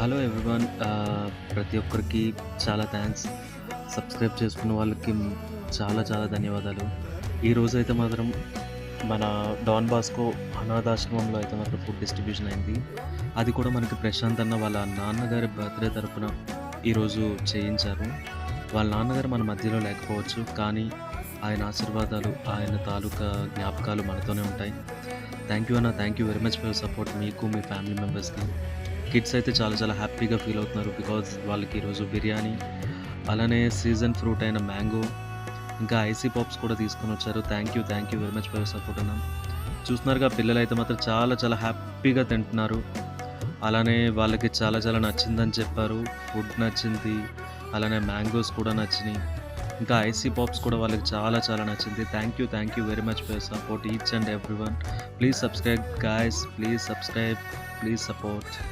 Hello everyone. ప్రతి ఒక్కరికి చాలా థ్యాంక్స్. సబ్స్క్రైబ్ చేసుకున్న వాళ్ళకి చాలా చాలా ధన్యవాదాలు. ఈరోజైతే మాత్రం మన డాన్ బాస్కో అనాథాశ్రమంలో అయితే మాత్రం ఫుడ్ డిస్ట్రిబ్యూషన్ అయింది. అది కూడా మనకి ప్రశాంత్ అన్న వాళ్ళ నాన్నగారి బర్త్‌డే తరపున ఈరోజు చేయించారు. వాళ్ళ నాన్నగారు మన మధ్యలో లేకపోవచ్చు. కానీ ఆయన ఆశీర్వాదాలు, ఆయన తాలూకా జ్ఞాపకాలు మనతోనే ఉంటాయి. థ్యాంక్ యూ అన్న. Thank you very much for your support. మీకు, మీ ఫ్యామిలీ మెంబర్స్‌కి. కిడ్స్ అయితే చాలా చాలా హ్యాపీగా ఫీల్ అవుతున్నారు. బికాజ్ వాళ్ళకి ఈరోజు బిర్యానీ, అలానే సీజన్ ఫ్రూట్ అయిన మ్యాంగో, ఇంకా ఐసీ పాప్స్ కూడా తీసుకొనొచ్చారు. Thank you very much for your support అన్న. చూస్తున్నారుగా పిల్లలైతే మాత్రం చాలా చాలా హ్యాపీగా తింటున్నారు. అలానే వాళ్ళకి చాలా చాలా నచ్చిందని చెప్పారు. ఫుడ్ నచ్చింది. అలానే మ్యాంగోస్ కూడా నచ్చినియి. ఇంకా ఐసీ పాప్స్ కూడా వాళ్ళకి చాలా చాలా నచ్చింది. Thank you very much for your support each and everyone. Please subscribe guys. Please subscribe. Please support.